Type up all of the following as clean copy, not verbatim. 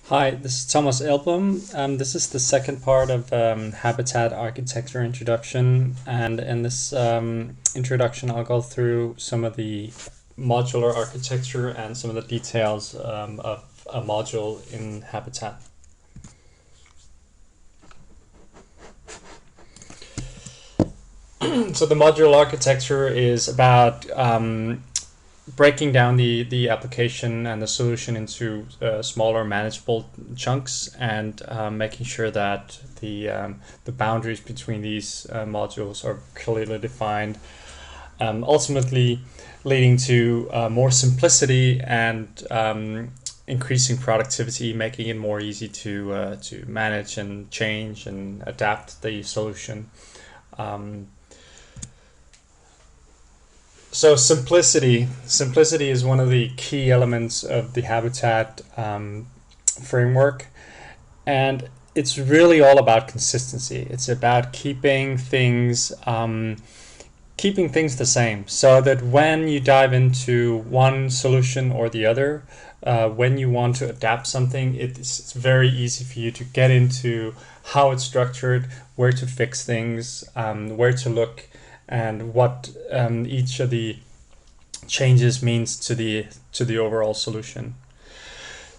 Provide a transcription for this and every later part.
Hi, this is Thomas Elbum. This is the second part of Habitat Architecture Introduction, and in this introduction, I'll go through some of the modular architecture and some of the details of a module in Habitat. So the modular architecture is about breaking down the application and the solution into smaller manageable chunks and making sure that the boundaries between these modules are clearly defined, ultimately leading to more simplicity and increasing productivity, making it more easy to manage and change and adapt the solution. Um, So simplicity is one of the key elements of the Habitat framework, and it's really all about consistency. It's about keeping things the same, so that when you dive into one solution or the other, when you want to adapt something, it's very easy for you to get into how it's structured, where to fix things, where to look, and what each of the changes means to the overall solution.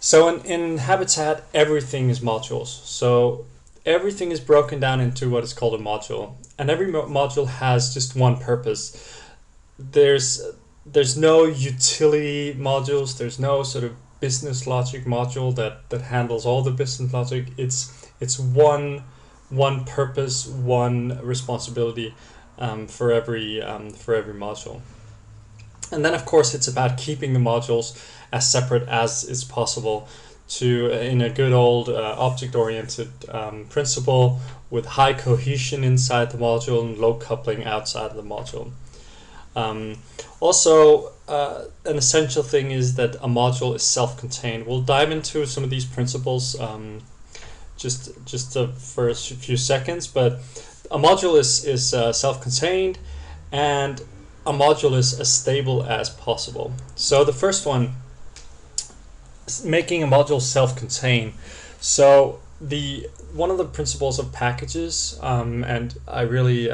So in Habitat, everything is modules. So everything is broken down into what is called a module, and every module has just one purpose. There's no utility modules. There's no sort of business logic module that handles all the business logic. It's one purpose, one responsibility for every module. And then, of course, it's about keeping the modules as separate as is possible to in a good old object-oriented principle, with high cohesion inside the module and low coupling outside of the module. Also, an essential thing is that a module is self-contained. We'll dive into some of these principles just for a few seconds, but a module is self-contained, and a module is as stable as possible. So the first one, making a module self-contained. So the one of the principles of packages, and I really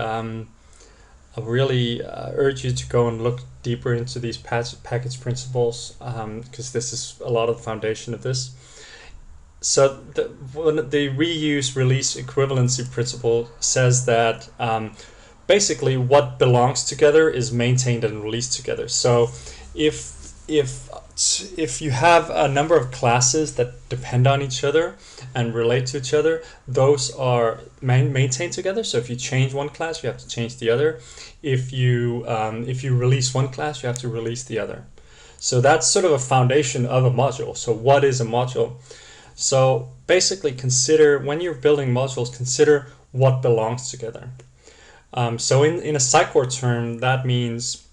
urge you to go and look deeper into these package principles, because this is a lot of the foundation of this. So the reuse release equivalency principle says that basically what belongs together is maintained and released together. So if you have a number of classes that depend on each other and relate to each other, those are maintained together. So if you change one class, you have to change the other. If you release one class, you have to release the other. So that's sort of a foundation of a module. So what is a module? So basically, consider when you're building modules, consider what belongs together. So in a Sitecore term, that means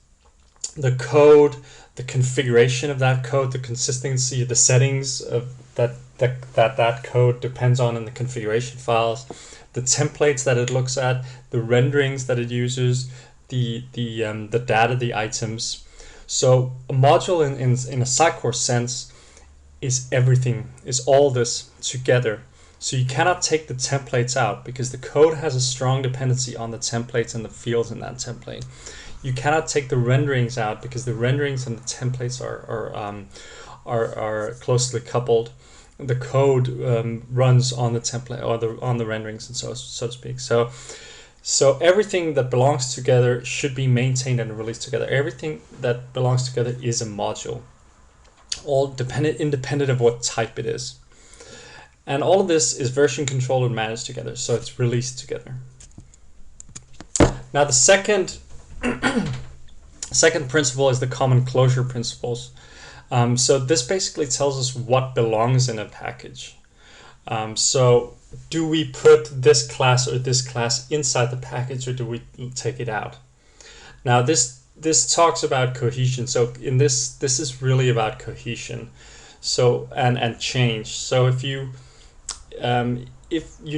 the code, the configuration of that code, the consistency, the settings of that code depends on in the configuration files, the templates that it looks at, the renderings that it uses, the data, the items. So a module in a Sitecore sense is everything, is all this together. So you cannot take the templates out, because the code has a strong dependency on the templates and the fields in that template. You cannot take the renderings out, because the renderings and the templates are closely coupled. The code runs on the template or on the renderings, and so to speak. So everything that belongs together should be maintained and released together. Everything that belongs together is a module, all independent of what type it is. And all of this is version controlled and managed together, so it's released together. Now the second principle is the common closure principles. So this basically tells us what belongs in a package. So do we put this class or this class inside the package, or do we take it out? Now this talks about cohesion. So in this is really about cohesion. So and change. So if you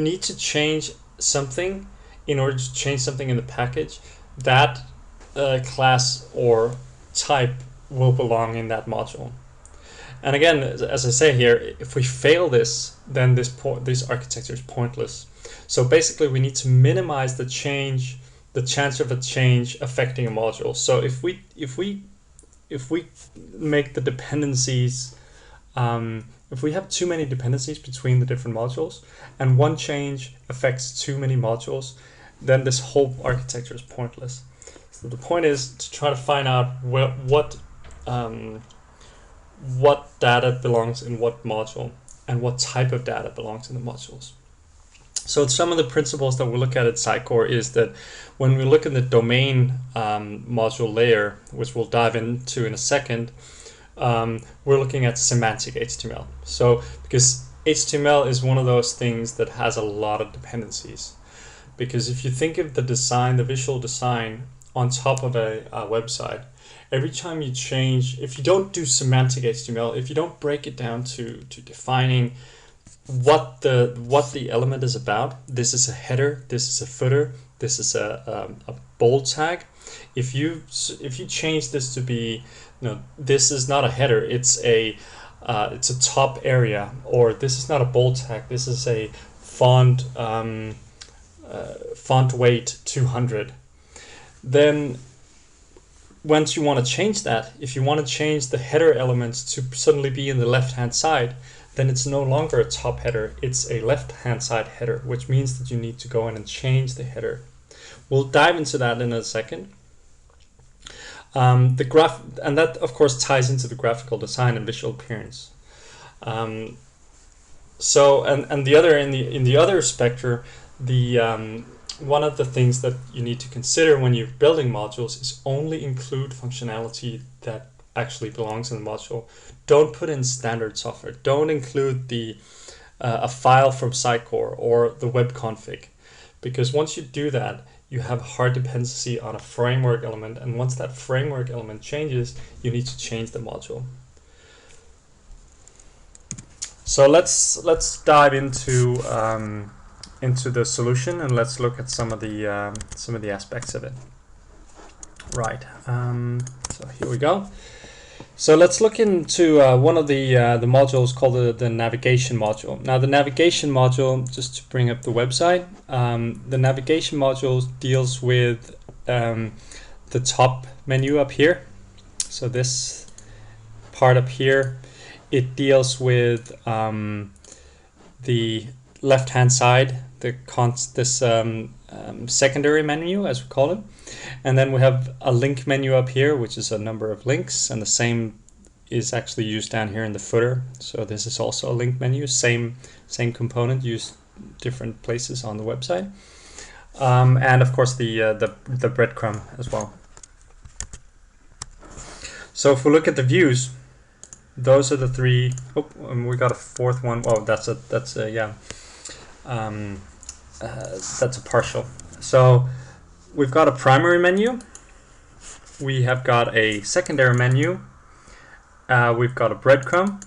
need to change something in order to change something in the package, that class or type will belong in that module. And again, as I say here, if we fail this, then this architecture is pointless. So basically, we need to minimize the chance of a change affecting a module. So if we make the dependencies, if we have too many dependencies between the different modules, and one change affects too many modules, then this whole architecture is pointless. So the point is to try to find out what data belongs in what module and what type of data belongs in the modules. So some of the principles that we look at Sitecore is that when we look in the domain module layer, which we'll dive into in a second, we're looking at semantic HTML. So because HTML is one of those things that has a lot of dependencies. Because if you think of the design, the visual design on top of a website, every time you change, if you don't do semantic HTML, if you don't break it down to defining what the element is about, this is a header, this is a footer, this is a bold tag. If you change this to be, this is not a header, it's a top area, or this is not a bold tag, this is a font weight 200. Then once you want to change that, if you want to change the header elements to suddenly be in the left hand side, then it's no longer a top header, it's a left hand side header, which means that you need to go in and change the header. We'll dive into that in a second. And that of course ties into the graphical design and visual appearance. So the other in the other spectrum, one of the things that you need to consider when you're building modules is only include functionality that actually belongs in the module. Don't put in standard software. Don't include a file from Sitecore or the web config, because once you do that, you have hard dependency on a framework element, and once that framework element changes, you need to change the module. So let's dive into the solution, and let's look at some of the aspects of it. Right. So here we go. So let's look into one of the modules called the navigation module. Now the navigation module, just to bring up the website, the navigation module deals with the top menu up here. So this part up here, it deals with the left hand side, this secondary menu, as we call it. And then we have a link menu up here, which is a number of links, and the same is actually used down here in the footer. So this is also a link menu, same component used different places on the website, and of course the breadcrumb as well. So if we look at the views, those are the three. Oh, we got a fourth one. Oh, that's a partial. So we've got a primary menu, we have got a secondary menu, we've got a breadcrumb,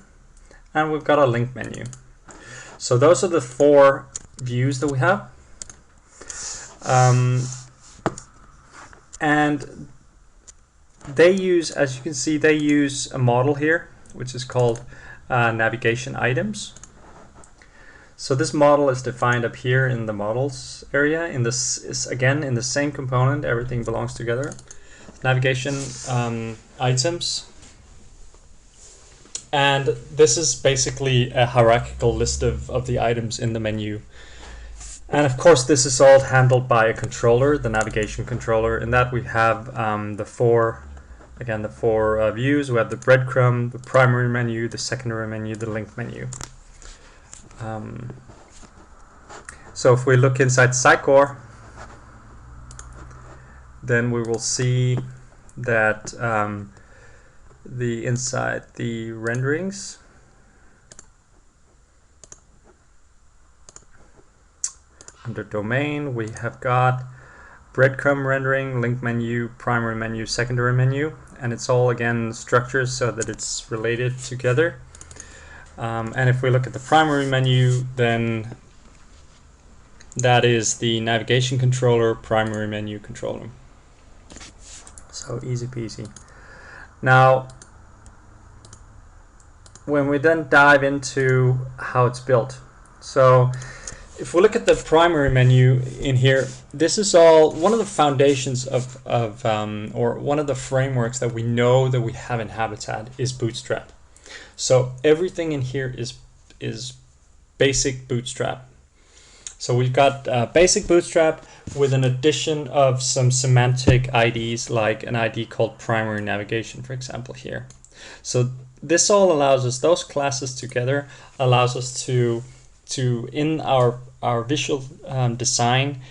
and we've got a link menu. So those are the four views that we have. And they use, as you can see, they use a model here, which is called navigation items. So this model is defined up here in the models area. In this is again in the same component, everything belongs together. Navigation items, and this is basically a hierarchical list of the items in the menu. And of course, this is all handled by a controller, the navigation controller. In that we have the four views. We have the breadcrumb, the primary menu, the secondary menu, the link menu. So if we look inside Sitecore, then we will see that inside the renderings, under domain, we have got breadcrumb rendering, link menu, primary menu, secondary menu, and it's all again structured so that it's related together. And if we look at the primary menu, then that is the navigation controller, primary menu controller. So easy peasy. Now, when we then dive into how it's built. So if we look at the primary menu in here, this is all one of the foundations or one of the frameworks that we know that we have in Habitat is Bootstrap. So everything in here is basic Bootstrap. So we've got basic Bootstrap with an addition of some semantic IDs, like an ID called primary navigation, for example, here. So this all allows us, those classes together allows us to in our visual design,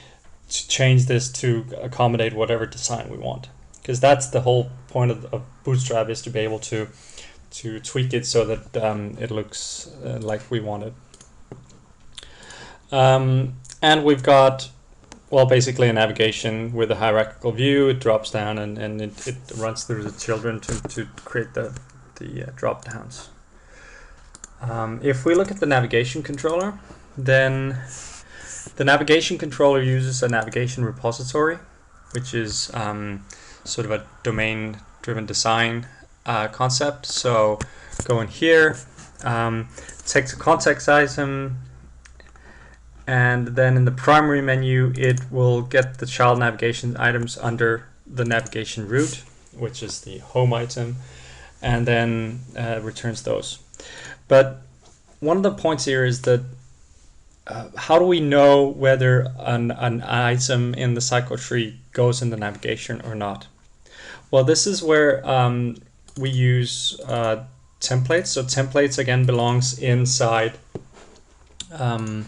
to change this to accommodate whatever design we want, because that's the whole point of Bootstrap, is to be able to tweak it so that it looks like we want it. And we've got, well, basically a navigation with a hierarchical view. It drops down and it runs through the children to create the drop downs. If we look at the navigation controller, then the navigation controller uses a navigation repository, which is sort of a domain-driven design concept. So go in here, takes a context item, and then in the primary menu it will get the child navigation items under the navigation root, which is the home item, and then returns those. But one of the points here is that how do we know whether an item in the Sitecore tree goes in the navigation or not? Well, this is where we use templates. So templates again belongs inside in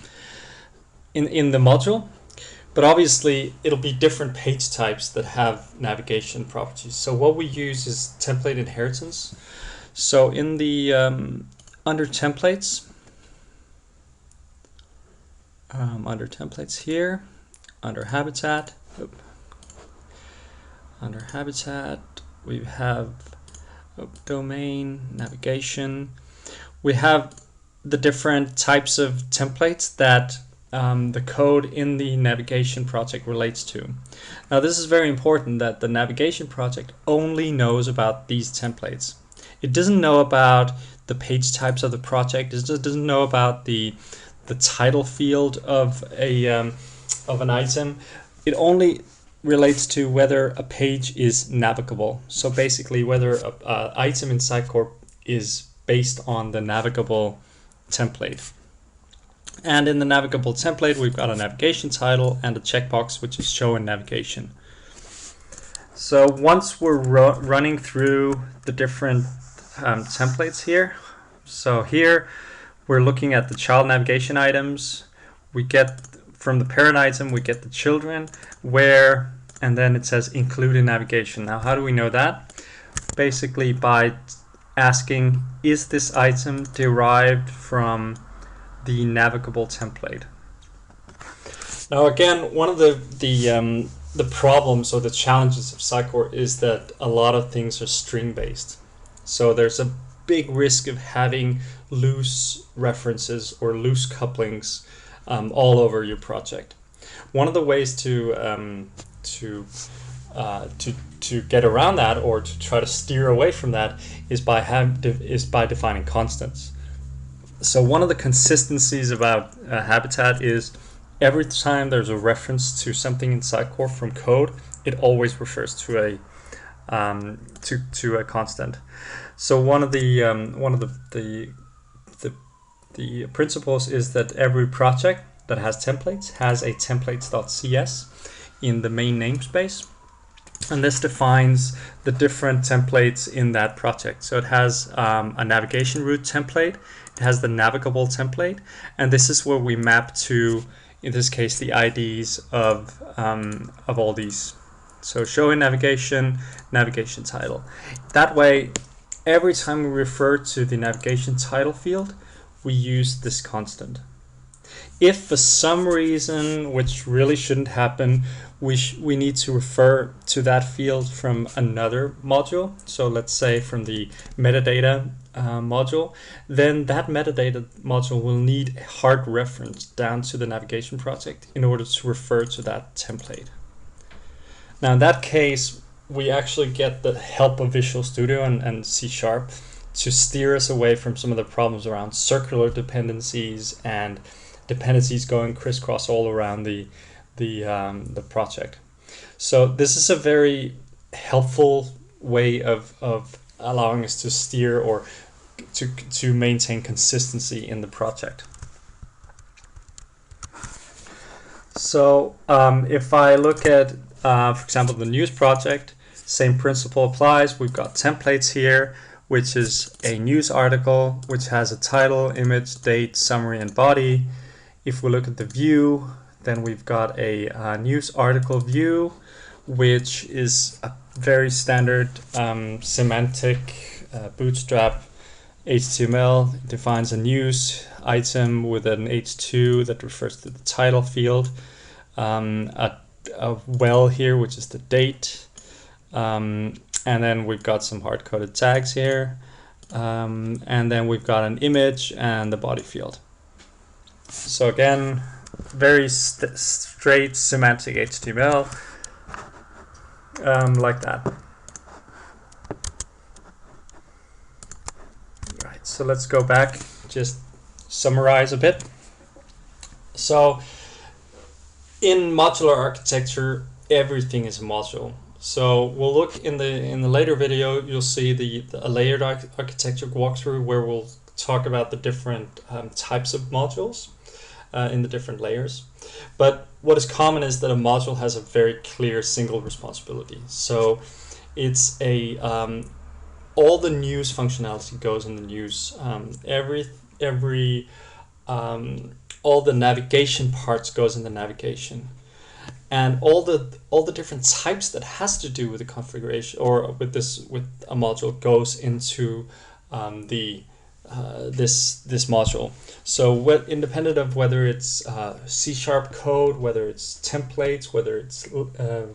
the module, but obviously it'll be different page types that have navigation properties. So what we use is template inheritance. So in the under templates here, under Habitat, we have domain, navigation. We have the different types of templates that the code in the navigation project relates to. Now this is very important, that the navigation project only knows about these templates. It doesn't know about the page types of the project. It doesn't know about the title field of an item. It only relates to whether a page is navigable. So basically whether an item in Sitecore is based on the navigable template. And in the navigable template we've got a navigation title and a checkbox which is show in navigation. So once we're running through the different templates here, so here we're looking at the child navigation items. We get from the parent item, we get the children, where, and then it says include in navigation. Now how do we know that? Basically by asking, is this item derived from the navigable template? Now again, one of the problems or the challenges of Sitecore is that a lot of things are string based. So there's a big risk of having loose references or loose couplings all over your project. One of the ways to get around that, or to try to steer away from that, is by defining constants. So one of the consistencies about Habitat is every time there's a reference to something in Sitecore from code, it always refers to a constant. So one of the principles is that every project that has templates has a templates.cs in the main namespace, and this defines the different templates in that project. So it has a navigation route template, it has the navigable template, and this is where we map to, in this case, the IDs of all these. So show in navigation, navigation title. That way, every time we refer to the navigation title field, we use this constant. If for some reason, which really shouldn't happen, we need to refer to that field from another module, so let's say from the metadata module, then that metadata module will need a hard reference down to the navigation project in order to refer to that template. Now in that case, we actually get the help of Visual Studio and C# to steer us away from some of the problems around circular dependencies and dependencies going crisscross all around the project. So this is a very helpful way of allowing us to steer or to maintain consistency in the project. So if I look at, for example, the news project, same principle applies. We've got templates here, which is a news article, which has a title, image, date, summary, and body. If we look at the view, then we've got a news article view, which is a very standard semantic bootstrap HTML. It defines a news item with an H2 that refers to the title field, a well here, which is the date, and then we've got some hard-coded tags here, and then we've got an image and the body field. So again, very straight semantic HTML, like that. Right, so let's go back, just summarize a bit. So in modular architecture, everything is a module. So we'll look in the later video, you'll see a layered architecture walkthrough where we'll talk about the different types of modules in the different layers. But what is common is that a module has a very clear single responsibility. So it's a all the news functionality goes in the news. All the navigation parts goes in the navigation, and all the different types that has to do with the configuration or with a module goes into this module. So independent of whether it's C# code, whether it's templates, whether it's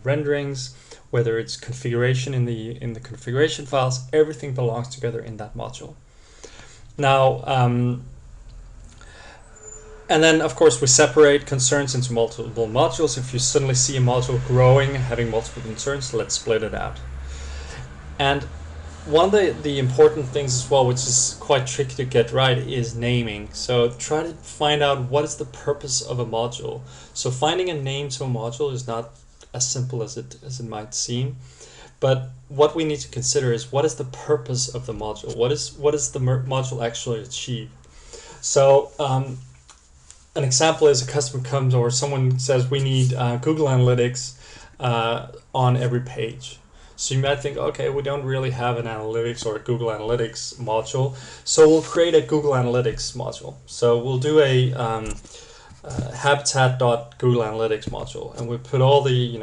renderings, whether it's configuration in the configuration files, everything belongs together in that module. Now, and then of course we separate concerns into multiple modules. If you suddenly see a module growing and having multiple concerns, let's split it out. And one of the important things as well, which is quite tricky to get right, is naming. So try to find out what is the purpose of a module. So finding a name to a module is not as simple as it might seem. But what we need to consider is, what is the purpose of the module? What is the module actually achieve? So an example is a customer comes or someone says we need Google Analytics on every page. So you might think, okay, we don't really have an analytics or a Google Analytics module, so we'll create a Google Analytics module. So we'll do a habitat.google analytics module, and we put all the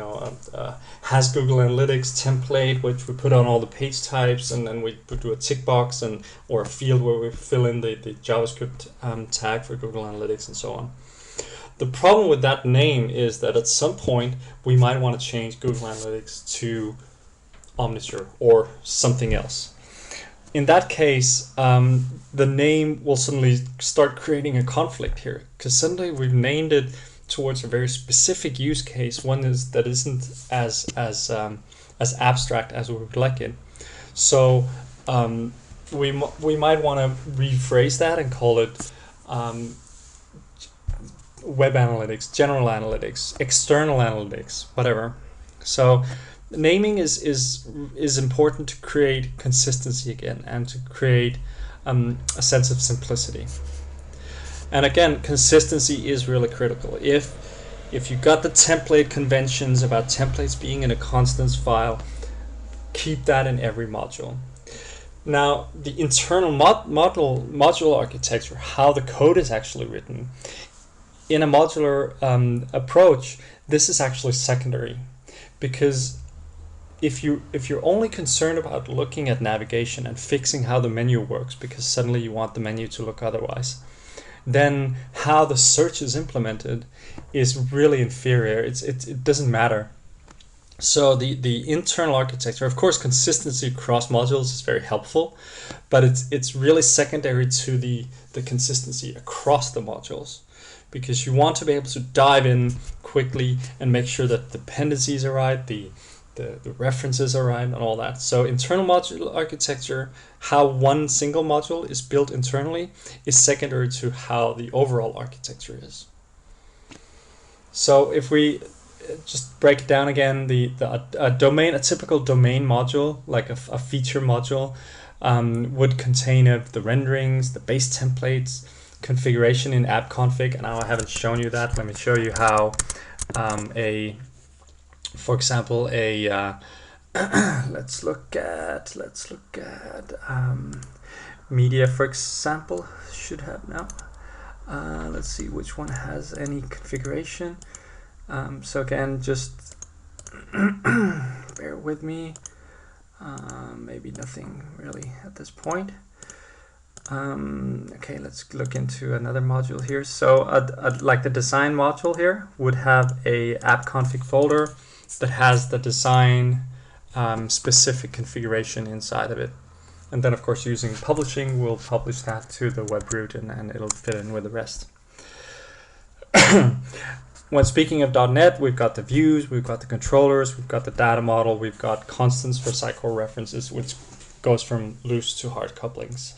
has Google Analytics template, which we put on all the page types, and then we do a tick box or a field where we fill in the JavaScript tag for Google Analytics and so on. The problem with that name is that at some point we might want to change Google Analytics to Omniture or something else. In that case, the name will suddenly start creating a conflict here, because suddenly we've named it towards a very specific use case, one that isn't as abstract as we would like it. So we might want to rephrase that and call it web analytics, general analytics, external analytics, whatever. So naming is important to create consistency again and to create a sense of simplicity. And again, consistency is really critical. If you got the template conventions about templates being in a constants file, keep that in every module. Now, the internal module architecture, how the code is actually written, in a modular approach, this is actually secondary, because if you're only concerned about looking at navigation and fixing how the menu works because suddenly you want the menu to look otherwise, then how the search is implemented is really inferior. It doesn't matter. So the internal architecture, of course, consistency across modules is very helpful, but it's really secondary to the consistency across the modules, because you want to be able to dive in quickly and make sure that dependencies are right, the the references are right and all that. So internal module architecture, how one single module is built internally, is secondary to how the overall architecture is. So if we just break it down again, a typical domain module, like a feature module, would contain the renderings, the base templates, configuration in app config. And now I haven't shown you that. Let me show you how for example, let's look at media, for example, should have now. Let's see which one has any configuration. So again, just bear with me. Maybe nothing really at this point. Okay, let's look into another module here. So like the design module here would have a app config folder that has the design specific configuration inside of it. And then of course using publishing, we'll publish that to the web root and it'll fit in with the rest. When speaking of .NET, we've got the views, we've got the controllers, we've got the data model, we've got constants for Sitecore references, which goes from loose to hard couplings.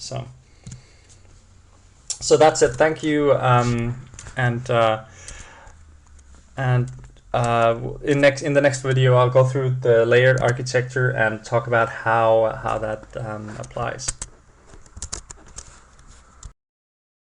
So that's it. Thank you. In the next video, I'll go through the layered architecture and talk about how that applies.